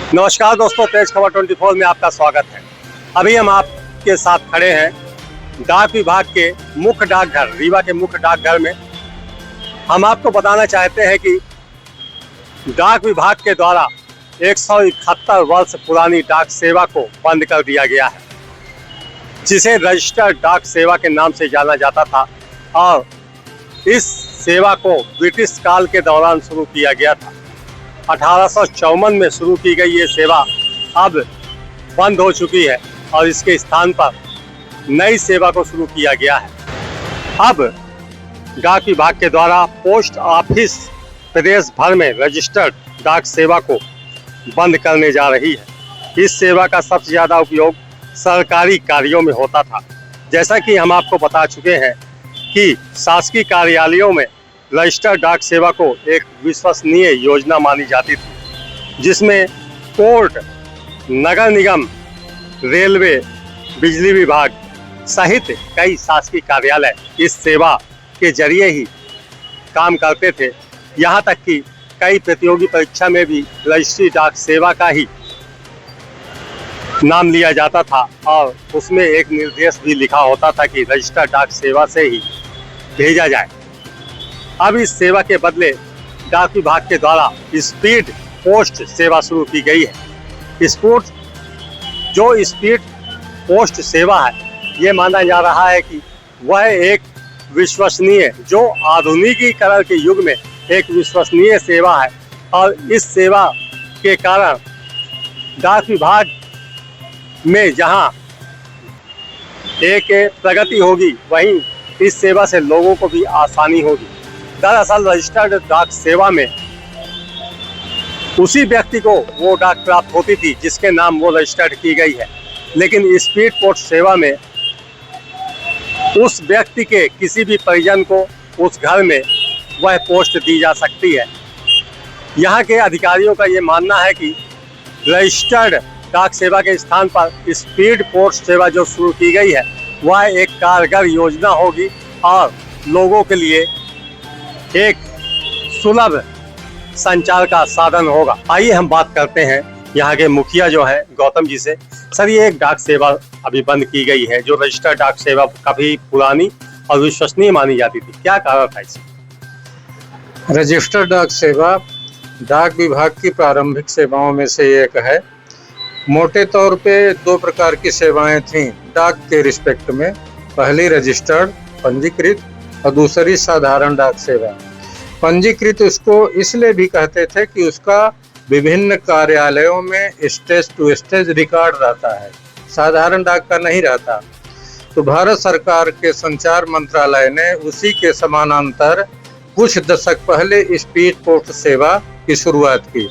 नमस्कार दोस्तों, तेज खबर 24 में आपका स्वागत है। अभी हम आपके साथ खड़े हैं डाक विभाग के मुख्य डाकघर रीवा के मुख्य डाकघर में। हम आपको बताना चाहते हैं कि डाक विभाग के द्वारा 171 वर्ष पुरानी डाक सेवा को बंद कर दिया गया है, जिसे रजिस्टर्ड डाक सेवा के नाम से जाना जाता था। और इस सेवा को ब्रिटिश काल के दौरान शुरू किया गया था। 1854 में शुरू की गई ये सेवा अब बंद हो चुकी है और इसके स्थान पर नई सेवा को शुरू किया गया है। अब डाक विभाग के द्वारा पोस्ट ऑफिस प्रदेश भर में रजिस्टर्ड डाक सेवा को बंद करने जा रही है। इस सेवा का सबसे ज़्यादा उपयोग सरकारी कार्यों में होता था। जैसा कि हम आपको बता चुके हैं कि शासकीय कार्यालयों में रजिस्टर्ड डाक सेवा को एक विश्वसनीय योजना मानी जाती थी, जिसमें कोर्ट, नगर निगम, रेलवे, बिजली विभाग सहित कई शासकीय कार्यालय इस सेवा के जरिए ही काम करते थे। यहाँ तक कि कई प्रतियोगी परीक्षा में भी रजिस्ट्री डाक सेवा का ही नाम लिया जाता था और उसमें एक निर्देश भी लिखा होता था कि रजिस्टर्ड डाक सेवा से ही भेजा जाए। अब इस सेवा के बदले डाक विभाग के द्वारा स्पीड पोस्ट सेवा शुरू की गई है। स्पीड पोस्ट सेवा है, ये माना जा रहा है कि वह एक विश्वसनीय, जो आधुनिकीकरण के युग में एक विश्वसनीय सेवा है। और इस सेवा के कारण डाक विभाग में जहां एक प्रगति होगी, वहीं इस सेवा से लोगों को भी आसानी होगी। दरअसल रजिस्टर्ड डाक सेवा में उसी व्यक्ति को वो डाक प्राप्त होती थी जिसके नाम वो रजिस्टर्ड की गई है, लेकिन स्पीड पोस्ट सेवा में उस व्यक्ति के किसी भी परिजन को उस घर में वह पोस्ट दी जा सकती है। यहाँ के अधिकारियों का ये मानना है कि रजिस्टर्ड डाक सेवा के स्थान पर स्पीड पोस्ट सेवा जो शुरू की गई है, वह एक कारगर योजना होगी और लोगों के लिए एक सुलभ संचार का साधन होगा। आइए हम बात करते हैं यहाँ के मुखिया जो हैं गौतम जी से। सर, ये एक डाक सेवा अभी बंद की गई है, जो रजिस्टर्ड डाक सेवा काफी पुरानी और विश्वसनीय मानी जाती थी, क्या कारण था इसमें? रजिस्टर्ड डाक सेवा डाक विभाग की प्रारंभिक सेवाओं में से एक है। मोटे तौर पे दो प्रकार की सेवाएं थीं डाक के रिस्पेक्ट में। पहली रजिस्टर्ड पंजीकृत और दूसरी साधारण डाक सेवा। पंजीकृत उसको इसलिए भी कहते थे कि उसका विभिन्न कार्यालयों में स्टेज टू स्टेज रिकॉर्ड रहता है, साधारण डाक का नहीं रहता। तो भारत सरकार के संचार मंत्रालय ने उसी के समानांतर कुछ दशक पहले स्पीड पोस्ट सेवा की शुरुआत की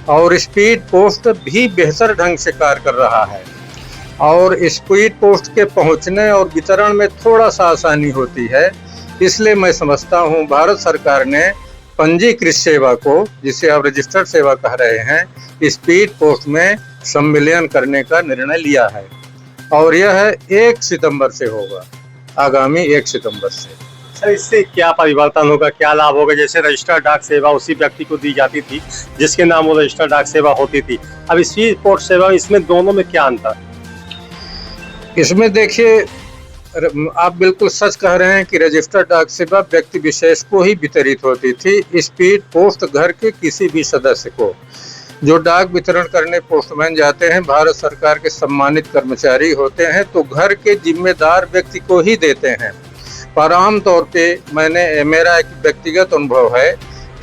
और स्पीड पोस्ट भी बेहतर ढंग से कार्य कर रहा है। और स्पीड पोस्ट के पहुंचने और वितरण में थोड़ा सा आसानी होती है। इसलिए मैं समझता हूं भारत सरकार ने पंजीकृत सेवा को, जिसे आप रजिस्टर्ड सेवा कह रहे हैं, स्पीड पोस्ट में सम्मिलित करने का निर्णय लिया है और यह 1 सितंबर से होगा, आगामी 1 सितंबर से। सर, इससे क्या परिवर्तन होगा, क्या लाभ होगा? जैसे रजिस्टर्ड डाक सेवा उसी व्यक्ति को दी जाती थी जिसके नाम वो रजिस्टर्ड डाक सेवा होती थी। अब स्पीड पोस्ट सेवा, इसमें दोनों में क्या अंतर? इसमें देखिए, आप बिल्कुल सच कह रहे हैं कि रजिस्टर्ड डाक सेवा व्यक्ति विशेष को ही वितरित होती थी। स्पीड पोस्ट घर के किसी भी सदस्य को, जो डाक वितरण करने पोस्टमैन जाते हैं, भारत सरकार के सम्मानित कर्मचारी होते हैं, तो घर के जिम्मेदार व्यक्ति को ही देते हैं। पर आमतौर पे मेरा एक व्यक्तिगत अनुभव है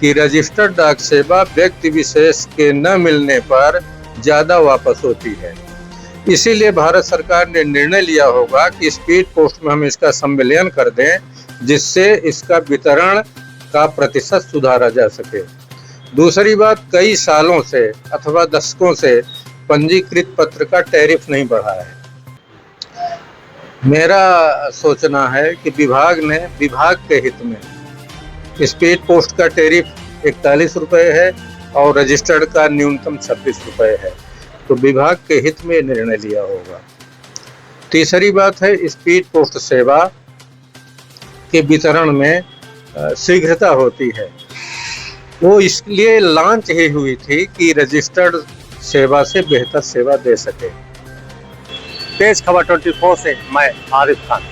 कि रजिस्टर्ड डाक सेवा व्यक्ति विशेष के न मिलने पर ज़्यादा वापस होती है। इसीलिए भारत सरकार ने निर्णय लिया होगा कि स्पीड पोस्ट में हम इसका सम्मिलन कर दें, जिससे इसका वितरण का प्रतिशत सुधारा जा सके। दूसरी बात, कई सालों से अथवा दशकों से पंजीकृत पत्र का टैरिफ नहीं बढ़ा है। मेरा सोचना है कि विभाग के हित में स्पीड पोस्ट का टैरिफ 41 रुपये है और रजिस्टर्ड का न्यूनतम 26 रुपये है, तो विभाग के हित में निर्णय लिया होगा। तीसरी बात है, स्पीड पोस्ट सेवा के वितरण में शीघ्रता होती है। वो इसलिए लॉन्च ही हुई थी कि रजिस्टर्ड सेवा से बेहतर सेवा दे सके। तेज खबर 24 से मैं आरिफ खान।